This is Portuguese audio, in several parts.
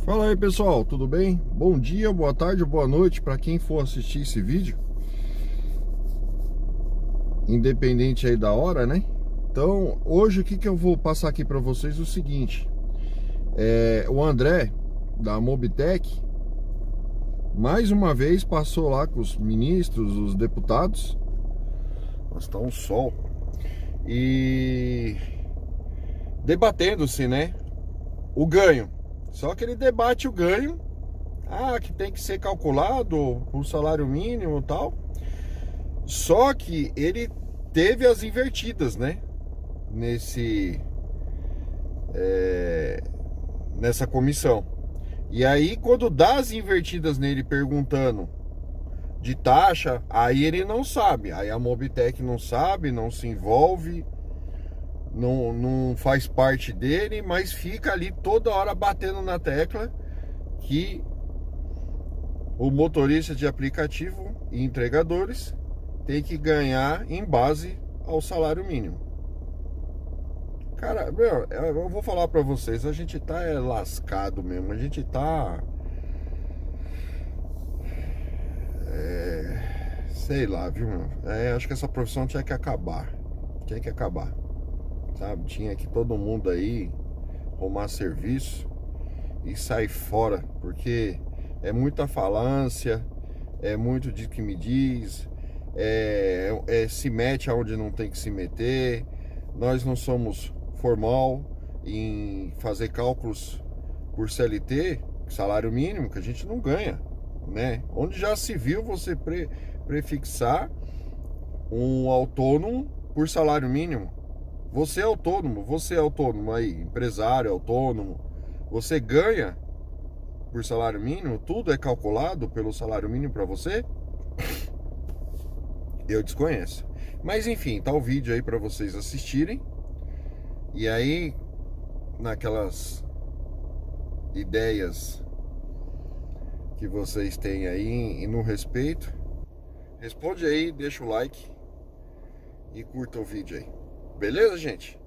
Fala aí pessoal, tudo bem? Bom dia, boa tarde, boa noite para quem for assistir esse vídeo, independente aí da hora, né? Então, hoje o que eu vou passar aqui para vocês é o seguinte: o André da Mobitech mais uma vez passou lá com os ministros, os deputados. Mas tá um sol e debatendo-se, né? O ganho. Só que ele debate o ganho, que tem que ser calculado por salário mínimo e tal. Só que ele teve as invertidas, né? Nessa comissão. E aí, quando dá as invertidas nele perguntando de taxa, aí ele não sabe. Aí a Mobitech não sabe, não se envolve, não faz parte dele, mas fica ali toda hora batendo na tecla que o motorista de aplicativo e entregadores tem que ganhar em base ao salário mínimo. Cara, meu, eu vou falar pra vocês, a gente tá lascado mesmo, a gente tá... sei lá, viu, meu? Acho que essa profissão tinha que acabar. Tinha que acabar, sabe? Tinha que todo mundo aí arrumar serviço e sair fora, porque é muita falância, é muito de que me diz, se mete aonde não tem que se meter. Nós não somos formal em fazer cálculos por CLT, salário mínimo, que a gente não ganha, né? Onde já se viu você prefixar um autônomo por salário mínimo? Você é autônomo aí, empresário, autônomo, você ganha por salário mínimo? Tudo é calculado pelo salário mínimo para você? Eu desconheço. Mas enfim, tá o vídeo aí para vocês assistirem. E aí, naquelas ideias que vocês têm aí e no respeito, responde aí, deixa o like e curta o vídeo aí. Beleza, gente?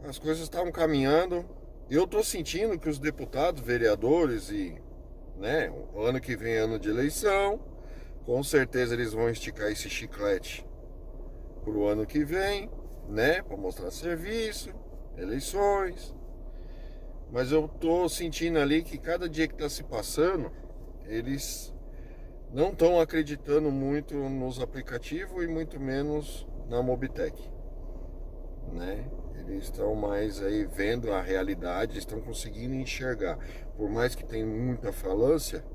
As coisas estavam caminhando. Eu tô sentindo que os deputados, vereadores e, né, o ano que vem é ano de eleição, com certeza eles vão esticar esse chiclete pro ano que vem, né, para mostrar serviço, eleições. Mas eu tô sentindo ali que cada dia que tá se passando, eles não estão acreditando muito nos aplicativos e muito menos na Mobitech, né? Eles estão mais aí vendo a realidade, estão conseguindo enxergar. Por mais que tenha muita falância,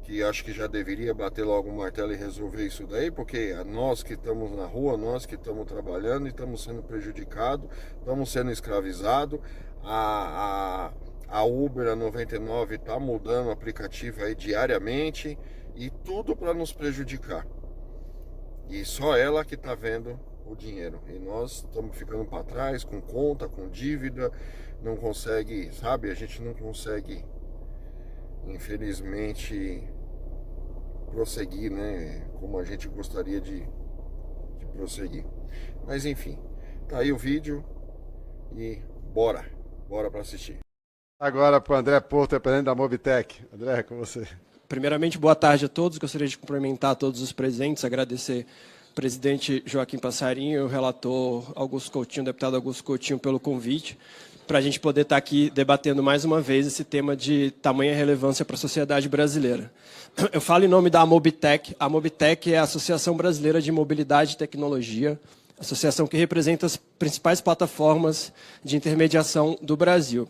que acho que já deveria bater logo o martelo e resolver isso daí, porque nós que estamos na rua, nós que estamos trabalhando e estamos sendo prejudicados, estamos sendo escravizados. A Uber, a 99, está mudando o aplicativo aí diariamente e tudo para nos prejudicar. E só ela que está vendo o dinheiro. E nós estamos ficando para trás, com conta, com dívida, não consegue, sabe? A gente não consegue, infelizmente, prosseguir, né? Como a gente gostaria de prosseguir. Mas enfim, tá aí o vídeo e bora para assistir. Agora para o André Porto, representante da Mobitech. André, com você. Primeiramente, boa tarde a todos. Gostaria de cumprimentar todos os presentes, agradecer ao presidente Joaquim Passarinho e o relator Augusto Coutinho, deputado Augusto Coutinho, pelo convite, para a gente poder estar aqui debatendo mais uma vez esse tema de tamanha relevância para a sociedade brasileira. Eu falo em nome da Mobitech. A Mobitech é a Associação Brasileira de Mobilidade e Tecnologia, associação que representa as principais plataformas de intermediação do Brasil.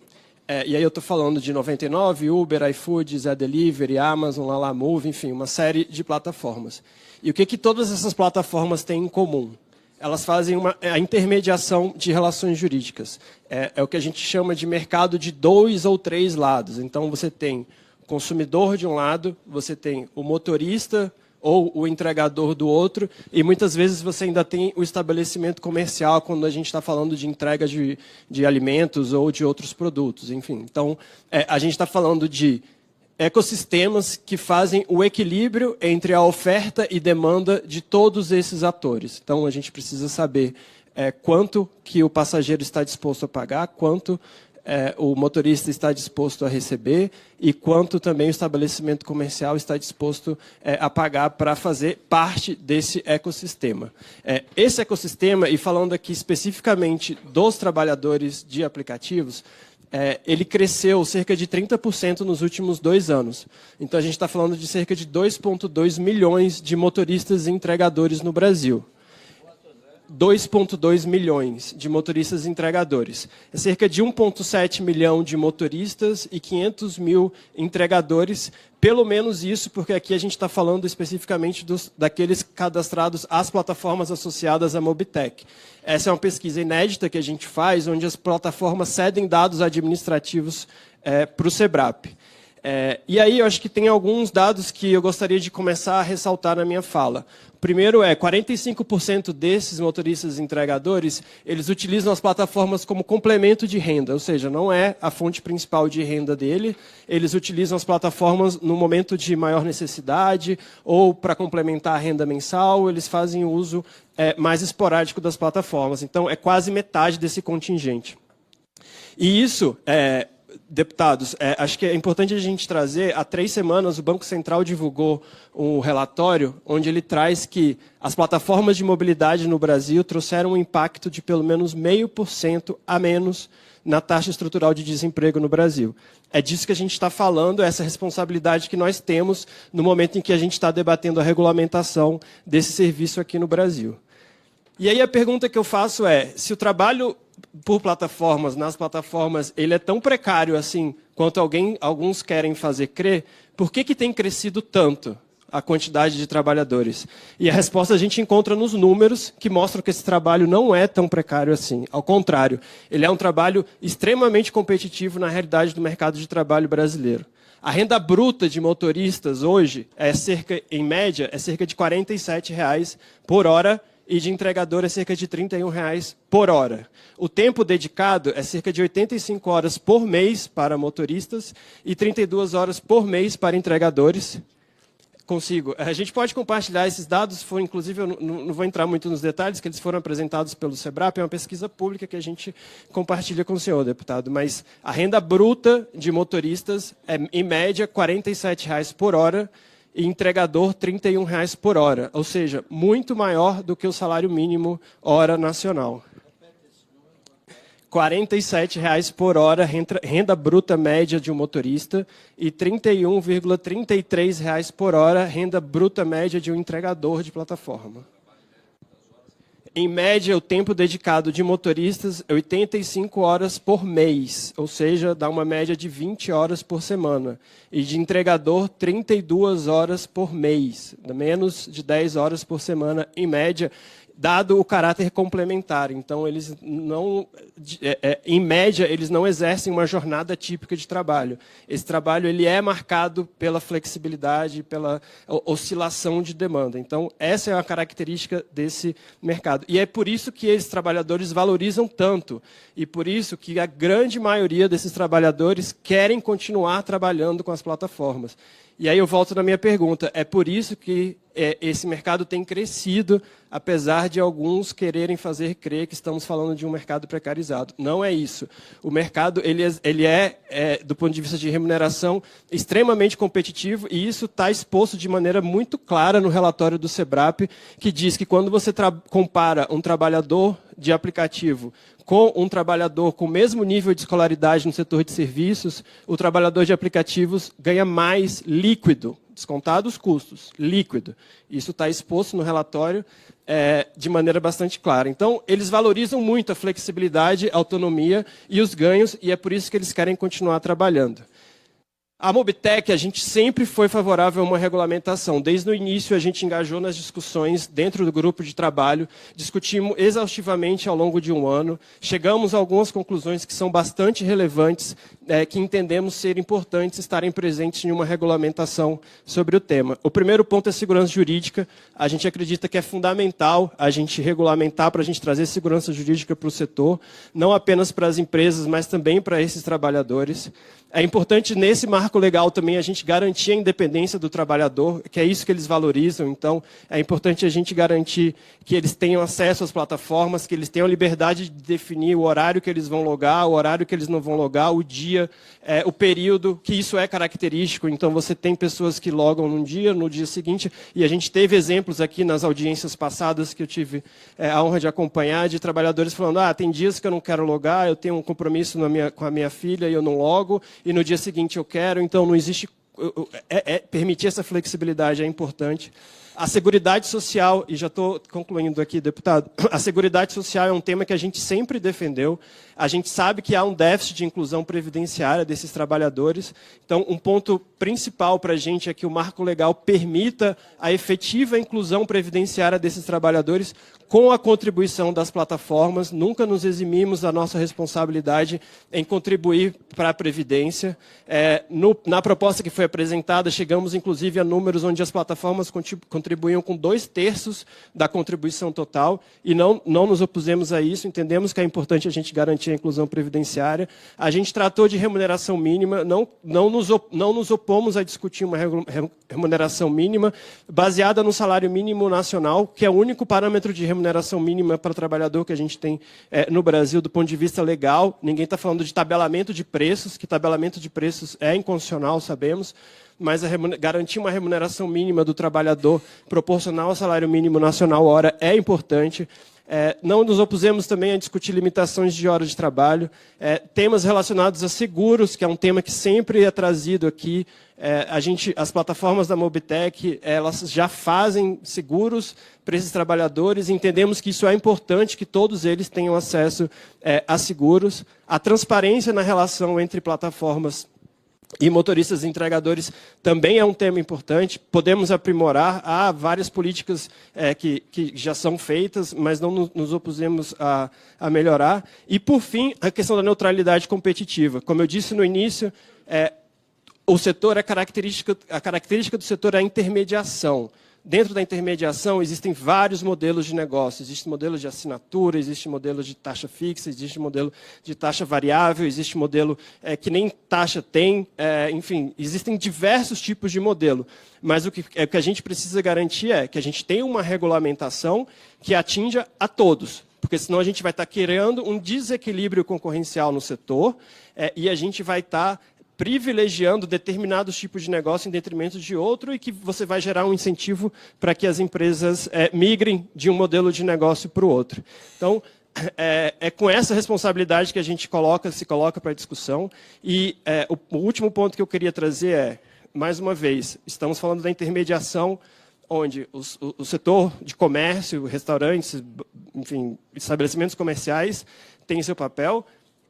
E aí eu estou falando de 99, Uber, iFood, Zé Delivery, Amazon, Lalamove, enfim, uma série de plataformas. E o que todas essas plataformas têm em comum? Elas fazem a intermediação de relações jurídicas. É o que a gente chama de mercado de 2 ou 3 lados. Então, você tem o consumidor de um lado, você tem o motorista ou o entregador do outro, e muitas vezes você ainda tem o estabelecimento comercial quando a gente está falando de entrega de alimentos ou de outros produtos, enfim. Então, a gente está falando de ecossistemas que fazem o equilíbrio entre a oferta e demanda de todos esses atores. Então, a gente precisa saber quanto que o passageiro está disposto a pagar, quanto o motorista está disposto a receber e quanto também o estabelecimento comercial está disposto a pagar para fazer parte desse ecossistema. Esse ecossistema, e falando aqui especificamente dos trabalhadores de aplicativos, ele cresceu cerca de 30% nos últimos 2 anos. Então, a gente está falando de cerca de 2,2 milhões de motoristas e entregadores no Brasil. 2,2 milhões de motoristas e entregadores. É cerca de 1,7 milhão de motoristas e 500 mil entregadores. Pelo menos isso, porque aqui a gente está falando especificamente daqueles cadastrados às plataformas associadas à Mobitech. Essa é uma pesquisa inédita que a gente faz, onde as plataformas cedem dados administrativos para o SEBRAP. E aí eu acho que tem alguns dados que eu gostaria de começar a ressaltar na minha fala. O primeiro 45% desses motoristas e entregadores, eles utilizam as plataformas como complemento de renda, ou seja, não é a fonte principal de renda dele, eles utilizam as plataformas no momento de maior necessidade ou para complementar a renda mensal, eles fazem o uso mais esporádico das plataformas. Então, é quase metade desse contingente. E isso... Deputados, acho que é importante a gente trazer, há 3 semanas o Banco Central divulgou um relatório onde ele traz que as plataformas de mobilidade no Brasil trouxeram um impacto de pelo menos 0,5% a menos na taxa estrutural de desemprego no Brasil. É disso que a gente está falando, essa responsabilidade que nós temos no momento em que a gente está debatendo a regulamentação desse serviço aqui no Brasil. E aí a pergunta que eu faço se o trabalho por plataformas, nas plataformas, ele é tão precário assim quanto alguns querem fazer crer, por que tem crescido tanto a quantidade de trabalhadores? E a resposta a gente encontra nos números que mostram que esse trabalho não é tão precário assim. Ao contrário, ele é um trabalho extremamente competitivo na realidade do mercado de trabalho brasileiro. A renda bruta de motoristas hoje, em média, é cerca de R$ 47,00 por hora, e de entregador é cerca de R$ 31,00 por hora. O tempo dedicado é cerca de 85 horas por mês para motoristas e 32 horas por mês para entregadores. A gente pode compartilhar esses dados, inclusive, eu não vou entrar muito nos detalhes, que eles foram apresentados pelo SEBRAP, é uma pesquisa pública que a gente compartilha com o senhor, deputado, mas a renda bruta de motoristas é, em média, R$ 47,00 por hora, e entregador R$ 31,00 por hora, ou seja, muito maior do que o salário mínimo hora nacional. R$ 47,00 por hora, renda bruta média de um motorista, e R$ 31,33 por hora, renda bruta média de um entregador de plataforma. Em média, o tempo dedicado de motoristas é 85 horas por mês, ou seja, dá uma média de 20 horas por semana. E de entregador, 32 horas por mês, menos de 10 horas por semana, em média, dado o caráter complementar. Então, eles não, em média, eles não exercem uma jornada típica de trabalho. Esse trabalho ele é marcado pela flexibilidade, pela oscilação de demanda. Então, essa é uma característica desse mercado. E é por isso que esses trabalhadores valorizam tanto. E por isso que a grande maioria desses trabalhadores querem continuar trabalhando com as plataformas. E aí eu volto na minha pergunta. É por isso que esse mercado tem crescido, apesar de alguns quererem fazer crer que estamos falando de um mercado precarizado. Não é isso. O mercado ele é, do ponto de vista de remuneração, extremamente competitivo, e isso está exposto de maneira muito clara no relatório do SEBRAP, que diz que quando você compara um trabalhador de aplicativo com um trabalhador com o mesmo nível de escolaridade no setor de serviços, o trabalhador de aplicativos ganha mais líquido, descontados os custos, líquido. Isso está exposto no relatório de maneira bastante clara. Então, eles valorizam muito a flexibilidade, a autonomia e os ganhos, e é por isso que eles querem continuar trabalhando. A Mobitech, a gente sempre foi favorável a uma regulamentação. Desde o início, a gente engajou nas discussões dentro do grupo de trabalho, discutimos exaustivamente ao longo de um ano, chegamos a algumas conclusões que são bastante relevantes, que entendemos ser importantes estarem presentes em uma regulamentação sobre o tema. O primeiro ponto é segurança jurídica. A gente acredita que é fundamental a gente regulamentar para a gente trazer segurança jurídica para o setor, não apenas para as empresas, mas também para esses trabalhadores. É importante, nesse marco marco legal também a gente garantir a independência do trabalhador, que é isso que eles valorizam. Então, é importante a gente garantir que eles tenham acesso às plataformas, que eles tenham liberdade de definir o horário que eles vão logar, o horário que eles não vão logar, o dia, o período, que isso é característico. Então, você tem pessoas que logam num dia, no dia seguinte, e a gente teve exemplos aqui nas audiências passadas que eu tive a honra de acompanhar, de trabalhadores falando, tem dias que eu não quero logar, eu tenho um compromisso com a minha filha e eu não logo, e no dia seguinte eu quero, então não existe... permitir essa flexibilidade é importante. A Seguridade Social, e já estou concluindo aqui, deputado, a Seguridade Social é um tema que a gente sempre defendeu. A gente sabe que há um déficit de inclusão previdenciária desses trabalhadores. Então, um ponto principal para a gente é que o marco legal permita a efetiva inclusão previdenciária desses trabalhadores com a contribuição das plataformas. Nunca nos eximimos da nossa responsabilidade em contribuir para a Previdência. Na proposta que foi apresentada, chegamos, inclusive, a números onde as plataformas contribuíam com 2/3 da contribuição total, e não nos opusemos a isso. Entendemos que é importante a gente garantir a inclusão previdenciária. A gente tratou de remuneração mínima, não nos opomos a discutir uma remuneração mínima baseada no salário mínimo nacional, que é o único parâmetro de remuneração mínima para trabalhador que a gente tem no Brasil do ponto de vista legal. Ninguém está falando de tabelamento de preços, que tabelamento de preços é inconstitucional, sabemos, mas garantir uma remuneração mínima do trabalhador proporcional ao salário mínimo nacional hora é importante. Não nos opusemos também a discutir limitações de horas de trabalho. Temas relacionados a seguros, que é um tema que sempre é trazido aqui. As plataformas da Mobitech, elas já fazem seguros para esses trabalhadores. Entendemos que isso é importante, que todos eles tenham acesso a seguros. A transparência na relação entre plataformas e motoristas e entregadores também é um tema importante. Podemos aprimorar. Há várias políticas que já são feitas, mas não nos opusemos a melhorar. E, por fim, a questão da neutralidade competitiva. Como eu disse no início, o setor, a característica do setor é a intermediação. Dentro da intermediação, existem vários modelos de negócio. Existe modelo de assinatura, existe modelo de taxa fixa, existe modelo de taxa variável, existe modelo que nem taxa tem. Enfim, existem diversos tipos de modelo. Mas o que a gente precisa garantir é que a gente tenha uma regulamentação que atinja a todos. Porque senão a gente vai estar criando um desequilíbrio concorrencial no setor e a gente vai estar privilegiando determinados tipos de negócio em detrimento de outro, e que você vai gerar um incentivo para que as empresas migrem de um modelo de negócio para o outro. Então, é com essa responsabilidade que a gente se coloca para a discussão. E o último ponto que eu queria trazer mais uma vez, estamos falando da intermediação, onde o setor de comércio, restaurantes, enfim, estabelecimentos comerciais tem seu papel,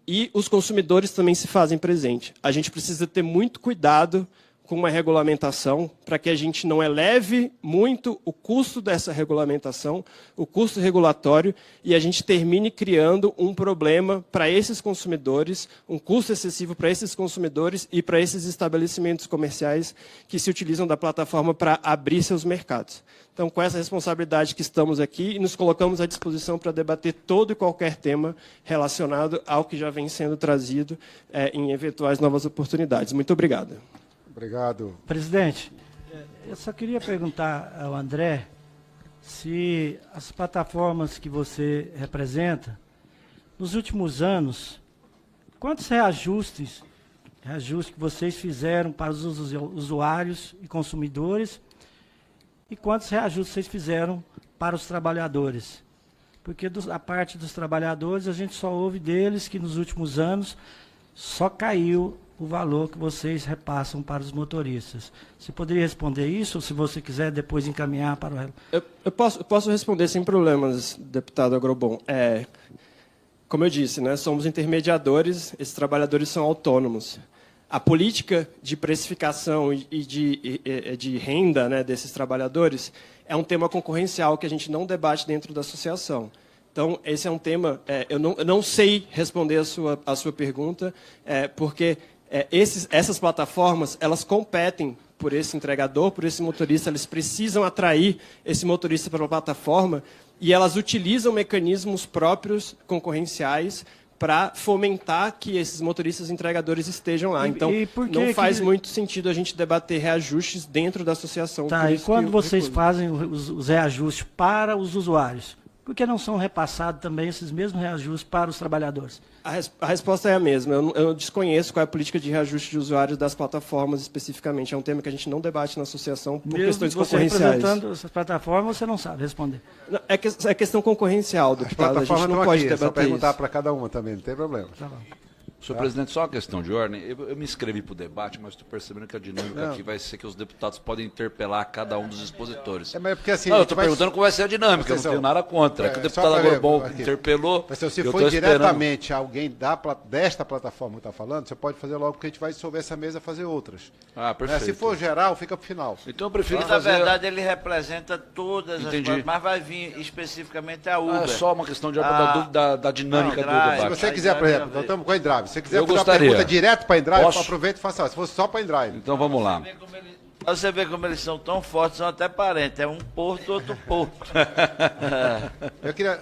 e os consumidores também se fazem presente. A gente precisa ter muito cuidado com uma regulamentação para que a gente não eleve muito o custo dessa regulamentação, o custo regulatório, e a gente termine criando um problema para esses consumidores, um custo excessivo para esses consumidores e para esses estabelecimentos comerciais que se utilizam da plataforma para abrir seus mercados. Então, com essa responsabilidade que estamos aqui, nos colocamos à disposição para debater todo e qualquer tema relacionado ao que já vem sendo trazido em eventuais novas oportunidades. Muito obrigado. Obrigado. Presidente, eu só queria perguntar ao André se as plataformas que você representa, nos últimos anos, quantos reajustes que vocês fizeram para os usuários e consumidores e quantos reajustes vocês fizeram para os trabalhadores? Porque a parte dos trabalhadores, a gente só ouve deles que nos últimos anos só caiu o valor que vocês repassam para os motoristas. Você poderia responder isso, ou se você quiser depois encaminhar para o... Eu posso responder sem problemas, deputado Agrobon. Como eu disse, somos intermediadores, esses trabalhadores são autônomos. A política de precificação e de renda desses trabalhadores é um tema concorrencial que a gente não debate dentro da associação. Então, esse é um tema... eu não sei responder a sua pergunta, porque... essas plataformas, elas competem por esse entregador, por esse motorista, eles precisam atrair esse motorista para a plataforma e elas utilizam mecanismos próprios concorrenciais para fomentar que esses motoristas entregadores estejam lá. Então, por que não faz muito sentido a gente debater reajustes dentro da associação. Tá, e quando vocês fazem os reajustes para os usuários, por que não são repassados também esses mesmos reajustes para os trabalhadores? A resposta é a mesma. Eu desconheço qual é a política de reajuste de usuários das plataformas especificamente. É um tema que a gente não debate na associação por questões concorrenciais. Representando essas plataformas, você não sabe responder. Não, é questão concorrencial, deputado. A gente não pode debater só perguntar isso. para cada uma também, não tem problema. Tá bom. Senhor presidente, só uma questão de ordem. Eu me inscrevi para o debate, mas estou percebendo que a dinâmica aqui vai ser que os deputados podem interpelar cada um dos expositores. Mas é porque assim. Não, eu estou perguntando como vai ser a dinâmica, eu não tenho nada contra. É que o deputado Agorbon interpelou. Mas se for diretamente alguém desta plataforma que está falando, você pode fazer logo, porque a gente vai dissolver essa mesa e fazer outras. Ah, perfeito. Se for geral, fica para o final. Então eu prefiro Porque, fazer... na verdade, ele representa todas as Entendi. coisas, mas vai vir especificamente a Uber. é só uma questão de da dinâmica do Drive. Se debate. você quiser, por exemplo, nós estamos com a Endrive. Se você quiser Eu fazer gostaria. uma pergunta direto para a Endrive, Posso? aproveita e faça. Se fosse só para a Endrive. Então vamos lá. Você vê como eles são tão fortes, são até parentes. É um porto, outro porto. Eu queria,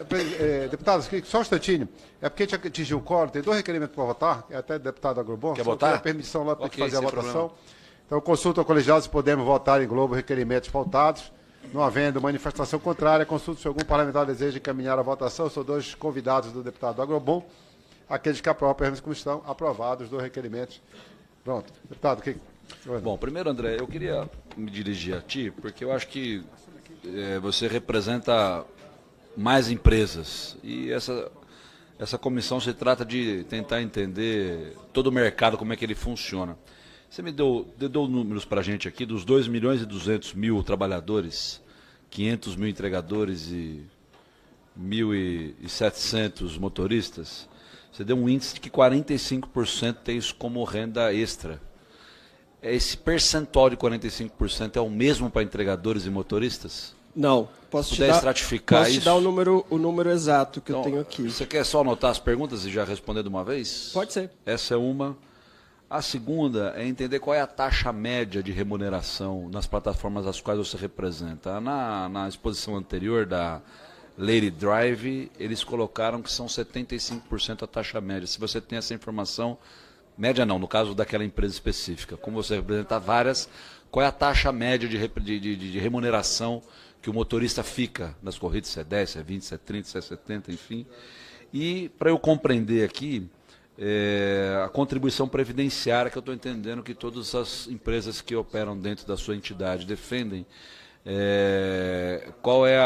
deputado, só um instantinho. É porque a gente atingiu o quórum, tem 2 requerimentos para votar, é até deputado Agorbon. Quer só votar? queria permissão lá para Ok, fazer a sem votação. problema. Então, consulta ao colegiado se podemos votar em globo requerimentos pautados. Não havendo manifestação contrária, consulta se algum parlamentar deseja encaminhar a votação. São 2 convidados do deputado Agorbon. Aqueles que aprovam, perguntam como estão aprovados os 2 requerimentos. Pronto. Deputado, o que... Bom, primeiro, André, eu queria me dirigir a ti, porque eu acho que você representa mais empresas. E essa comissão se trata de tentar entender todo o mercado, como é que ele funciona. Você me deu números para a gente aqui dos 2.200.000 trabalhadores, 500 mil entregadores e 1.700 motoristas. Você deu um índice de que 45% tem isso como renda extra. Esse percentual de 45% é o mesmo para entregadores e motoristas? Não. Posso Puder estratificar posso te isso? dar o número exato que Então, eu tenho aqui. Você quer só anotar as perguntas e já responder de uma vez? Pode ser. Essa é uma. A segunda é entender qual é a taxa média de remuneração nas plataformas às quais você representa. Na exposição anterior da Lady Drive, eles colocaram que são 75% a taxa média. Se você tem essa informação, média não, no caso daquela empresa específica, como você representa várias, qual é a taxa média de remuneração que o motorista fica nas corridas, se é 10, se é 20, se é 30, se é 70, enfim. E para eu compreender aqui, a contribuição previdenciária que eu estou entendendo que todas as empresas que operam dentro da sua entidade defendem, qual é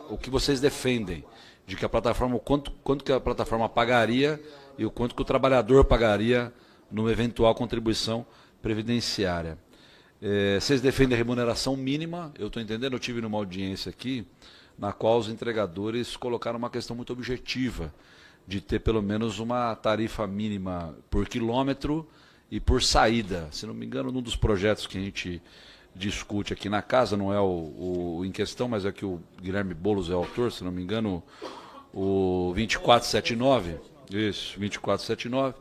o que vocês defendem, de que a plataforma, quanto que a plataforma pagaria e o quanto que o trabalhador pagaria numa eventual contribuição previdenciária. Vocês defendem a remuneração mínima, eu estou entendendo, eu tive numa audiência aqui, na qual os entregadores colocaram uma questão muito objetiva, de ter pelo menos uma tarifa mínima por quilômetro e por saída. Se não me engano, num dos projetos que a gente discute aqui na casa, não é o em questão, mas é que o Guilherme Boulos é autor, se não me engano, o 2479, isso, 2479,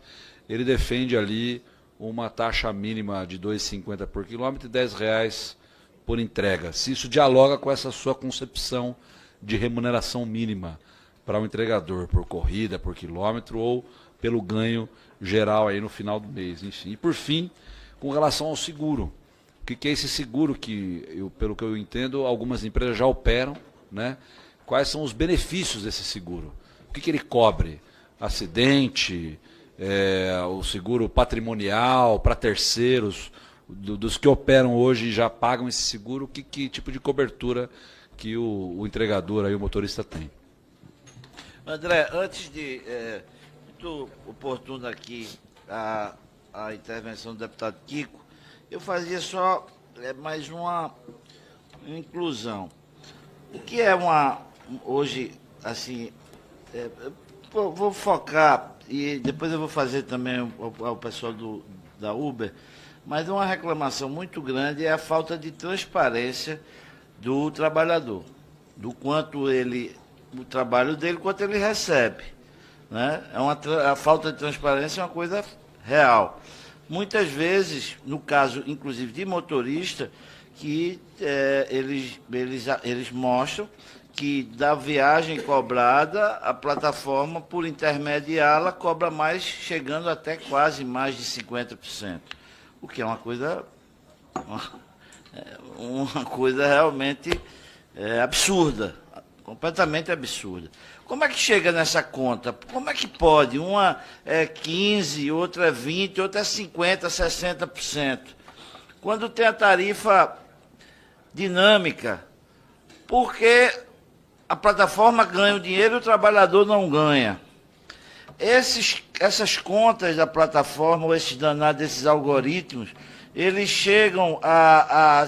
ele defende ali uma taxa mínima de R$ 2,50 por quilômetro e R$ 10 por entrega. Se isso dialoga com essa sua concepção de remuneração mínima para o entregador, por corrida, por quilômetro ou pelo ganho geral aí no final do mês, enfim. E por fim, com relação ao seguro. O que é esse seguro que, pelo que eu entendo, algumas empresas já operam, né? Quais são os benefícios desse seguro? O que ele cobre? Acidente, o seguro patrimonial para terceiros, dos que operam hoje e já pagam esse seguro, que tipo de cobertura que o entregador, aí, o motorista tem? André, antes de... muito oportuno aqui a intervenção do deputado Kiko, eu fazia só mais uma inclusão. O que é hoje, assim, vou focar, e depois eu vou fazer também ao pessoal da Uber, mas uma reclamação muito grande é a falta de transparência do trabalhador, do quanto o trabalho dele, quanto ele recebe. Né? A falta de transparência é uma coisa real. Muitas vezes, no caso, inclusive, de motorista, que eles mostram que da viagem cobrada, a plataforma, por intermediá-la, cobra mais, chegando até quase mais de 50%. O que é uma coisa realmente absurda, completamente absurda. Como é que chega nessa conta? Como é que pode? Uma é 15%, outra é 20%, outra é 50%, 60%. Quando tem a tarifa dinâmica, porque a plataforma ganha o dinheiro e o trabalhador não ganha. Essas contas da plataforma, ou esses danados, esses algoritmos, eles chegam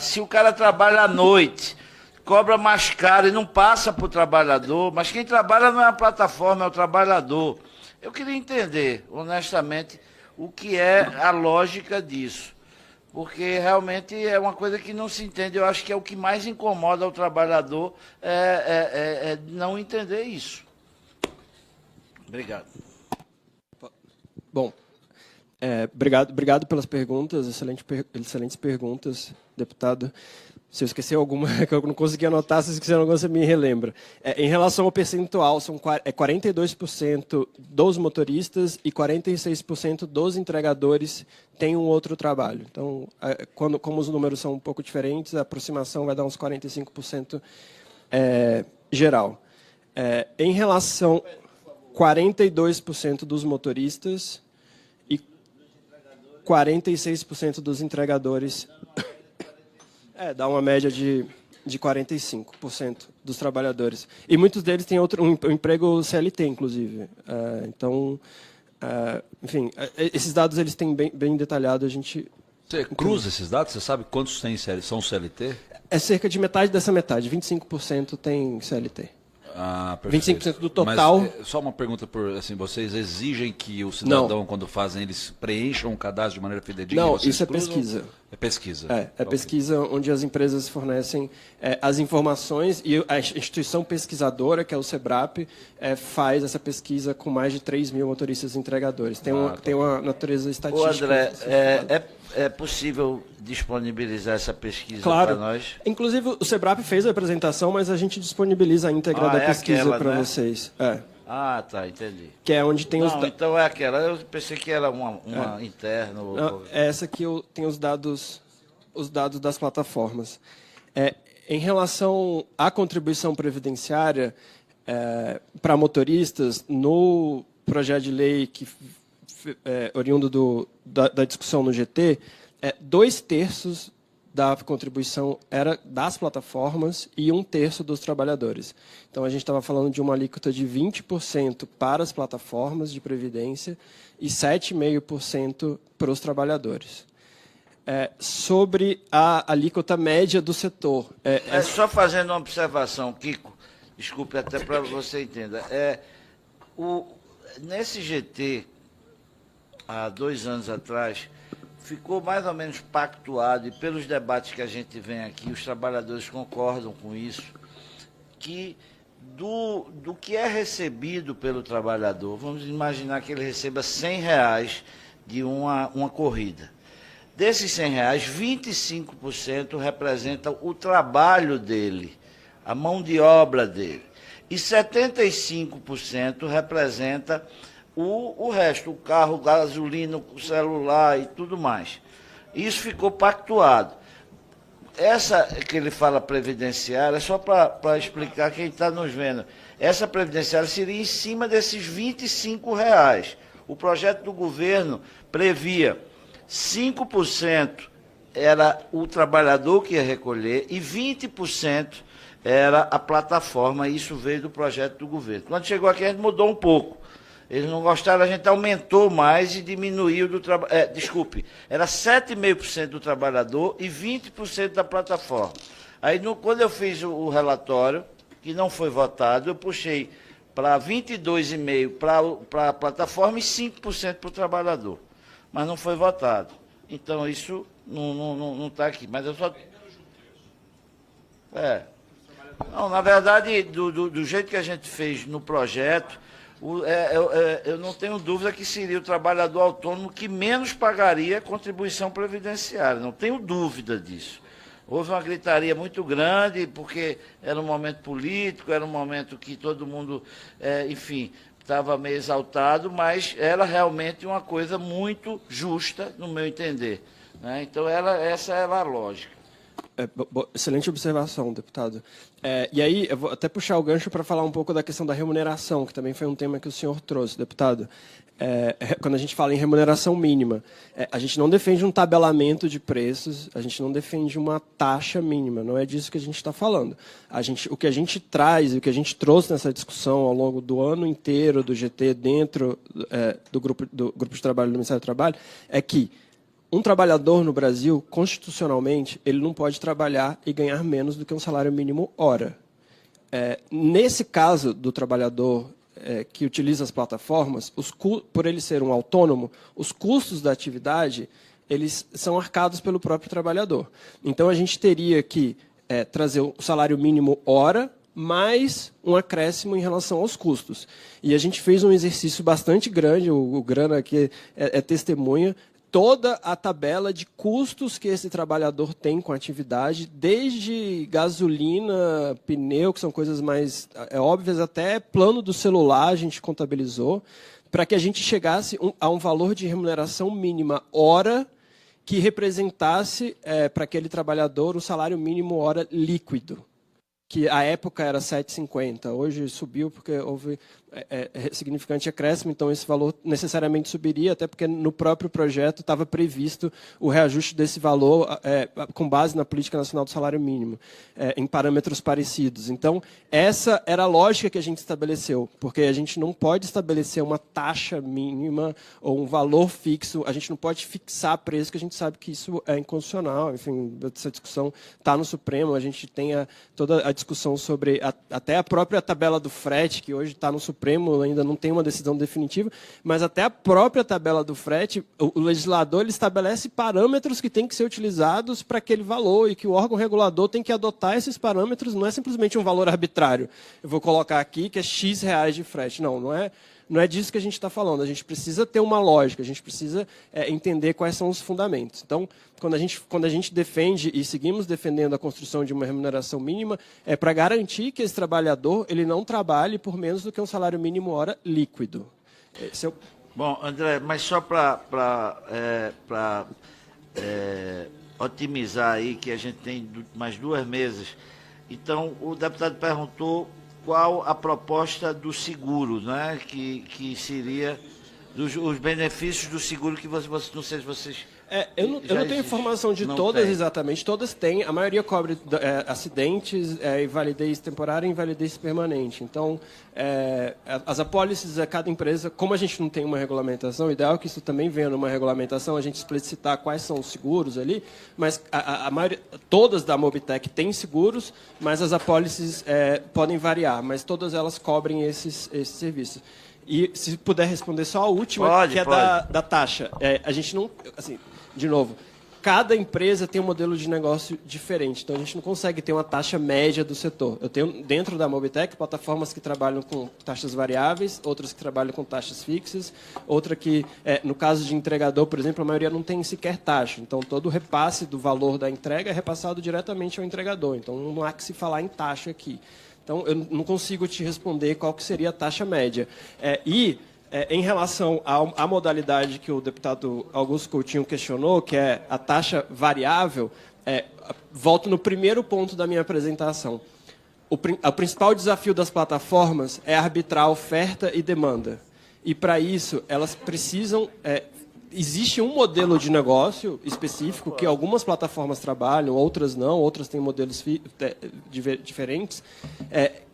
se o cara trabalha à noite, cobra mais caro e não passa para o trabalhador, mas quem trabalha não é a plataforma, é o trabalhador. Eu queria entender, honestamente, o que é a lógica disso, porque realmente é uma coisa que não se entende. Eu acho que é o que mais incomoda o trabalhador, é não entender isso. Obrigado. Bom, obrigado pelas perguntas, excelentes perguntas, deputado. Se eu esquecer alguma que eu não consegui anotar, se esquecer alguma, você me relembra. Em relação ao percentual, 42% dos motoristas e 46% dos entregadores têm um outro trabalho. Então, como os números são um pouco diferentes, a aproximação vai dar uns 45% geral. Em relação 42% dos motoristas e 46% dos entregadores. Dá uma média de 45% dos trabalhadores. E muitos deles têm um emprego CLT, inclusive. Enfim, esses dados eles têm bem detalhado. A gente Você cruza esses dados? Você sabe quantos são CLT? É cerca de metade dessa metade. 25% tem CLT. Ah, perfeito. 25% do total. Mas, só uma pergunta, vocês exigem que o cidadão, quando fazem, eles preencham o cadastro de maneira fidedigna? Não, isso é pesquisa. É pesquisa. É pesquisa onde as empresas fornecem as informações e a instituição pesquisadora, que é o SEBRAP, faz essa pesquisa com mais de 3 mil motoristas e entregadores. Tem uma natureza estatística. Ô, André, é possível disponibilizar essa pesquisa para nós? Inclusive, o SEBRAP fez a apresentação, mas a gente disponibiliza a íntegra da pesquisa para vocês. Ah, tá, entendi. Que é onde tem então é aquela. Eu pensei que era uma interna. Não, essa que tem os dados das plataformas. Em relação à contribuição previdenciária para motoristas, no projeto de lei que oriundo da discussão no GT, 2/3 da contribuição era das plataformas e 1/3 dos trabalhadores. Então, a gente estava falando de uma alíquota de 20% para as plataformas de previdência e 7,5% para os trabalhadores. Sobre a alíquota média do setor. Só fazendo uma observação, Kiko, desculpe até para você entender. Nesse GT, há 2 anos atrás, ficou mais ou menos pactuado, e pelos debates que a gente vem aqui, os trabalhadores concordam com isso, que do que é recebido pelo trabalhador, vamos imaginar que ele receba R$100 de uma corrida. Desses R$100, 25% representa o trabalho dele, a mão de obra dele, e 75% representa o resto, o carro, gasolina, o celular e tudo mais. Isso ficou pactuado. Essa que ele fala previdenciária, só para explicar quem está nos vendo, essa previdenciária seria em cima desses R$25. O projeto do governo previa 5% era o trabalhador que ia recolher e 20% era a plataforma, e isso veio do projeto do governo. Quando chegou aqui, a gente mudou um pouco. Eles não gostaram, a gente aumentou mais e diminuiu do trabalho. Era 7,5% do trabalhador e 20% da plataforma. Aí, quando eu fiz o relatório, que não foi votado, eu puxei para 22,5% para a plataforma e 5% para o trabalhador. Mas não foi votado. Então, isso não está aqui. Mas eu só. Não, na verdade, do jeito que a gente fez no projeto, eu não tenho dúvida que seria o trabalhador autônomo que menos pagaria contribuição previdenciária. Não tenho dúvida disso. houve uma gritaria muito grande, porque era um momento político, era um momento que todo mundo, enfim, estava meio exaltado, mas era realmente uma coisa muito justa, no meu entender, né? Então, essa era a lógica. Excelente observação, deputado. E aí, eu vou até puxar o gancho para falar um pouco da questão da remuneração, que também foi um tema que o senhor trouxe, deputado. Quando a gente fala em remuneração mínima, a gente não defende um tabelamento de preços, a gente não defende uma taxa mínima, não é disso que a gente está falando. O que a gente traz e o que a gente trouxe nessa discussão ao longo do ano inteiro do GT dentro do grupo de trabalho do Ministério do Trabalho é que um trabalhador no Brasil, constitucionalmente, ele não pode trabalhar e ganhar menos do que um salário mínimo hora. Nesse caso do trabalhador que utiliza as plataformas, por ele ser um autônomo, os custos da atividade eles são arcados pelo próprio trabalhador. Então, a gente teria que trazer o salário mínimo hora, mais um acréscimo em relação aos custos. E a gente fez um exercício bastante grande, o Grana aqui é testemunha, toda a tabela de custos que esse trabalhador tem com a atividade, desde gasolina, pneu, que são coisas mais óbvias, até plano do celular a gente contabilizou, para que a gente chegasse a um valor de remuneração mínima hora que representasse para aquele trabalhador o salário mínimo hora líquido, que à época era R$ 7,50, hoje subiu porque houve significante acréscimo, então esse valor necessariamente subiria, até porque no próprio projeto estava previsto o reajuste desse valor com base na Política Nacional do Salário Mínimo, em parâmetros parecidos. Então, essa era a lógica que a gente estabeleceu, porque a gente não pode estabelecer uma taxa mínima ou um valor fixo, a gente não pode fixar preço, que a gente sabe que isso é inconstitucional. Enfim, essa discussão está no Supremo, a gente tem toda a discussão sobre até a própria tabela do frete, que hoje está no Supremo, ainda não tem uma decisão definitiva, mas até a própria tabela do frete, o legislador ele estabelece parâmetros que têm que ser utilizados para aquele valor e que o órgão regulador tem que adotar esses parâmetros, não é simplesmente um valor arbitrário. Eu vou colocar aqui que é X reais de frete. Não é disso que a gente está falando. A gente precisa ter uma lógica, a gente precisa entender quais são os fundamentos. Então, quando a gente defende e seguimos defendendo a construção de uma remuneração mínima, é para garantir que esse trabalhador ele não trabalhe por menos do que um salário mínimo hora líquido. Bom, André, mas só para otimizar aí, que a gente tem mais 2 meses. Então, o deputado perguntou qual a proposta do seguro, né? Que seria os benefícios do seguro que você não sei se vocês... Eu não tenho informação de todas exatamente, todas têm, a maioria cobre acidentes, invalidez temporária e invalidez permanente. Então, as apólices, cada empresa, como a gente não tem uma regulamentação, o ideal é que isso também venha numa regulamentação, a gente explicitar quais são os seguros ali, mas a maioria, todas da Mobitech têm seguros, mas as apólices podem variar, mas todas elas cobrem esses serviços. E se puder responder só a última, que é da taxa. A gente não... Assim, de novo, cada empresa tem um modelo de negócio diferente, então a gente não consegue ter uma taxa média do setor. Eu tenho, dentro da Mobitech, plataformas que trabalham com taxas variáveis, outras que trabalham com taxas fixas, outra que, no caso de entregador, por exemplo, a maioria não tem sequer taxa. Então, todo o repasse do valor da entrega é repassado diretamente ao entregador. Então, não há que se falar em taxa aqui. Então, eu não consigo te responder qual que seria a taxa média. Em relação à modalidade que o deputado Augusto Coutinho questionou, que é a taxa variável, volto no primeiro ponto da minha apresentação. O principal desafio das plataformas é arbitrar a oferta e demanda. E, para isso, elas precisam... Existe um modelo de negócio específico que algumas plataformas trabalham, outras não, outras têm modelos diferentes,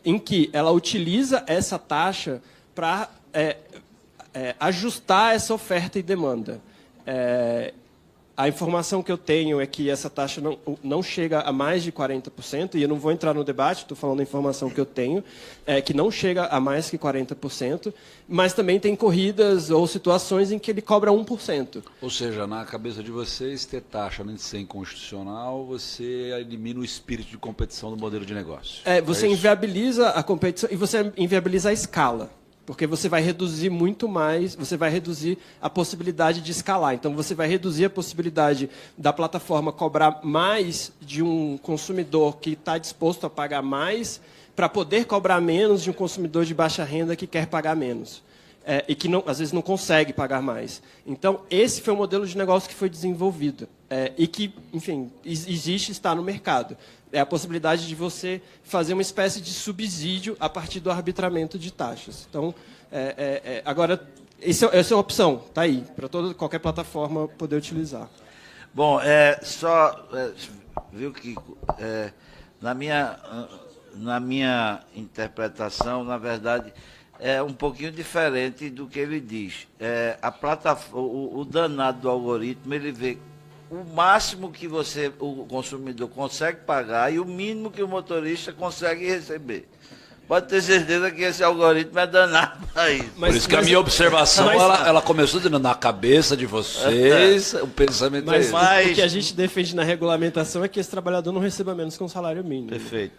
em que ela utiliza essa taxa para ajustar essa oferta e demanda. A informação que eu tenho é que essa taxa não chega a mais de 40%, e eu não vou entrar no debate, estou falando da informação que eu tenho, que não chega a mais que 40%, mas também tem corridas ou situações em que ele cobra 1%. Ou seja, na cabeça de vocês, ter taxa além de ser inconstitucional, você elimina o espírito de competição do modelo de negócio. Você inviabiliza a competição e você inviabiliza a escala. Porque você vai reduzir muito mais, você vai reduzir a possibilidade de escalar. Então, você vai reduzir a possibilidade da plataforma cobrar mais de um consumidor que está disposto a pagar mais para poder cobrar menos de um consumidor de baixa renda que quer pagar menos. E que, às vezes, não consegue pagar mais. Então, esse foi o modelo de negócio que foi desenvolvido. E que, enfim, existe, está no mercado. É a possibilidade de você fazer uma espécie de subsídio a partir do arbitramento de taxas. Então, agora, essa é uma opção, está aí, para qualquer plataforma poder utilizar. Bom, viu, Kiko, na minha interpretação, na verdade, é um pouquinho diferente do que ele diz. O danado do algoritmo, ele vê o máximo que o consumidor consegue pagar e o mínimo que o motorista consegue receber. Pode ter certeza que esse algoritmo é danado para isso. Por isso que a minha observação, ela começou dizendo, na cabeça de vocês, o pensamento é esse. Mas o que a gente defende na regulamentação é que esse trabalhador não receba menos que um salário mínimo. Perfeito.